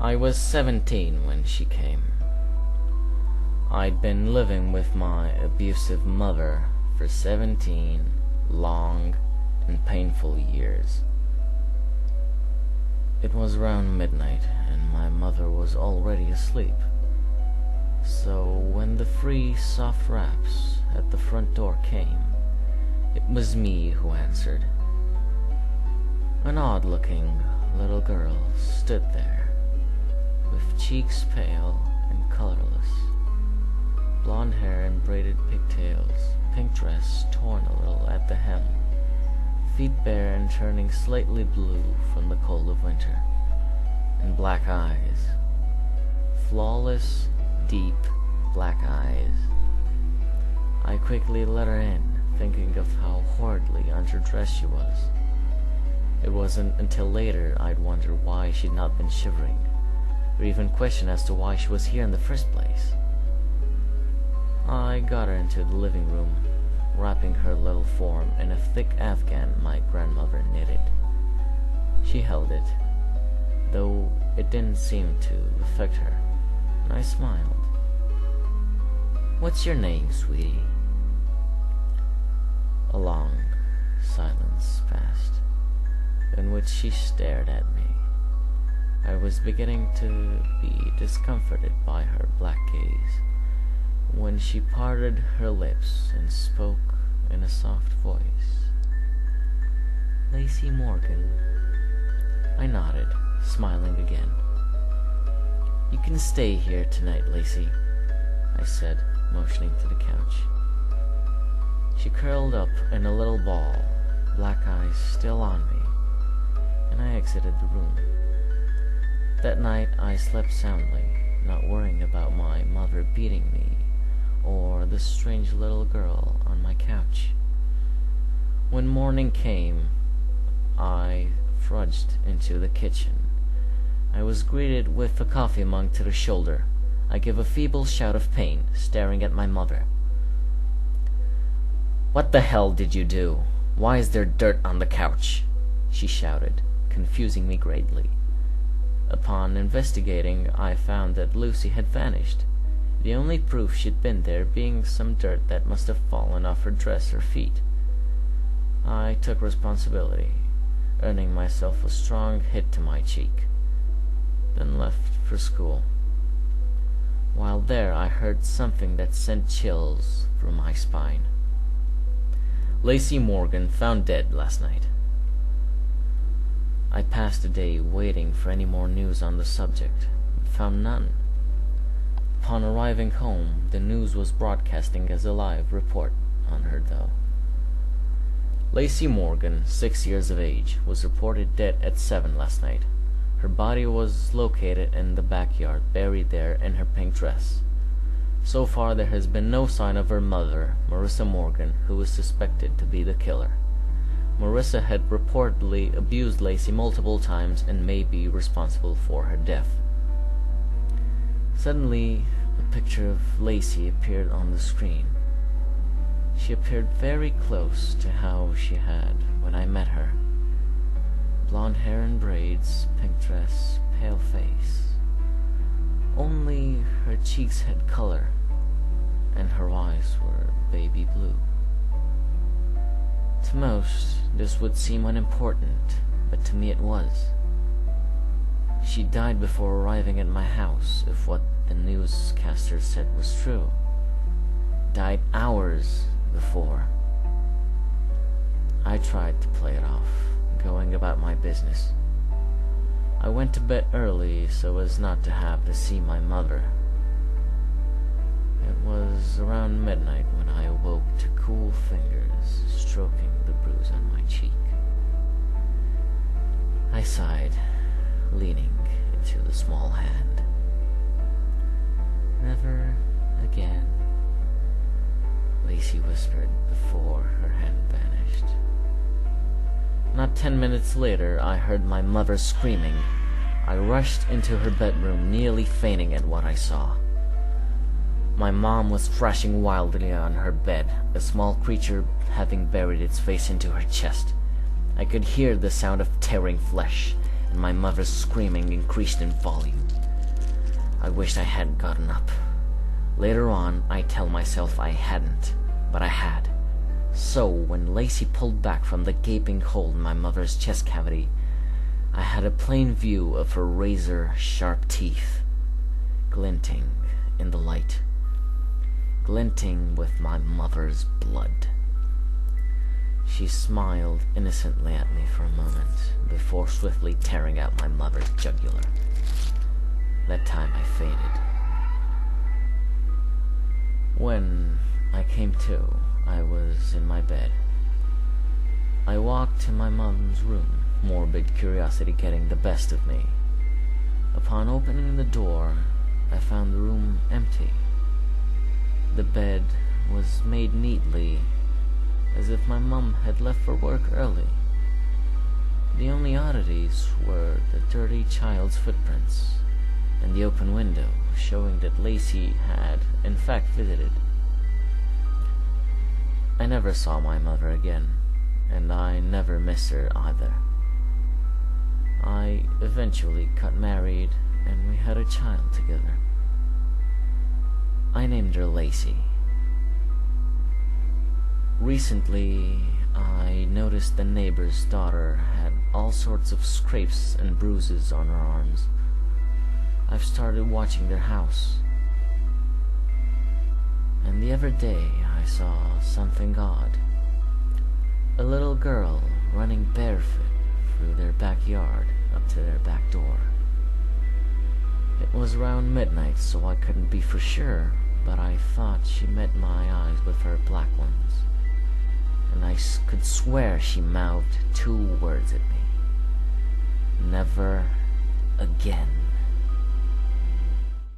I was 17 when she came. I'd been living with my abusive mother for 17 long and painful years. It was around midnight, and my mother was already asleep. So when the three soft raps at the front door came, it was me who answered. An odd-looking little girl stood there, with cheeks pale and colorless, blonde hair and braided pigtails, pink dress torn a little at the hem, feet bare and turning slightly blue from the cold of winter, and black eyes, flawless, deep black eyes. I quickly let her in, thinking of how horridly underdressed she was. It wasn't until later I'd wonder why she'd not been shivering, or even question as to why she was here in the first place. I got her into the living room, wrapping her little form in a thick afghan my grandmother knitted. She held it, though it didn't seem to affect her, and I smiled. "What's your name, sweetie?" A long silence passed, in which she stared at me. I was beginning to be discomforted by her black gaze, when she parted her lips and spoke in a soft voice. "Lacey Morgan." I nodded, smiling again. "You can stay here tonight, Lacey," I said, motioning to the couch. She curled up in a little ball, black eyes still on me, and I exited the room. That night I slept soundly, not worrying about my mother beating me or the strange little girl on my couch. When morning came, I trudged into the kitchen. I was greeted with a coffee mug to the shoulder. I gave a feeble shout of pain, staring at my mother. "What the hell did you do? Why is there dirt on the couch?" she shouted, confusing me greatly. Upon investigating, I found that Lucy had vanished, the only proof she'd been there being some dirt that must have fallen off her dress or feet. I took responsibility, earning myself a strong hit to my cheek, then left for school. While there, I heard something that sent chills through my spine. "Lacey Morgan found dead last night." I passed the day waiting for any more news on the subject, but found none. Upon arriving home, the news was broadcasting as a live report on her, though. Lacey Morgan, 6 years of age, was reported dead at 7 last night. Her body was located in the backyard, buried there in her pink dress. So far, there has been no sign of her mother, Marissa Morgan, who is suspected to be the killer. Marissa had reportedly abused Lacey multiple times and may be responsible for her death. Suddenly, a picture of Lacey appeared on the screen. She appeared very close to how she had when I met her. Blonde hair and braids, pink dress, pale face. Only her cheeks had color, and her eyes were baby blue. To most, this would seem unimportant, but to me it was. She died before arriving at my house, if what the newscaster said was true. Died hours before. I tried to play it off, going about my business. I went to bed early so as not to have to see my mother. It was around midnight when I awoke to cool fingers stroking the bruise on my cheek. I sighed, leaning into the small hand. "Never again," Lacey whispered before her hand vanished. Not 10 minutes later, I heard my mother screaming. I rushed into her bedroom, nearly fainting at what I saw. My mom was thrashing wildly on her bed, a small creature having buried its face into her chest. I could hear the sound of tearing flesh, and my mother's screaming increased in volume. I wished I hadn't gotten up. Later on, I tell myself I hadn't, but I had. So, when Lacey pulled back from the gaping hole in my mother's chest cavity, I had a plain view of her razor-sharp teeth, glinting in the light, glinting with my mother's blood. She smiled innocently at me for a moment, before swiftly tearing out my mother's jugular. That time I fainted. When I came to, I was in my bed. I walked to my mom's room, morbid curiosity getting the best of me. Upon opening the door, I found the room empty. The bed was made neatly, as if my mom had left for work early. The only oddities were the dirty child's footprints and the open window, showing that Lacey had, in fact, visited. I never saw my mother again, and I never missed her either. I eventually got married, and we had a child together. I named her Lacey. Recently, I noticed the neighbor's daughter had all sorts of scrapes and bruises on her arms. I've started watching their house, and the other day I saw something odd. A little girl running barefoot through their backyard up to their back door. It was around midnight, so I couldn't be for sure, but I thought she met my eyes with her black ones, and I could swear she mouthed 2 words at me. Never again.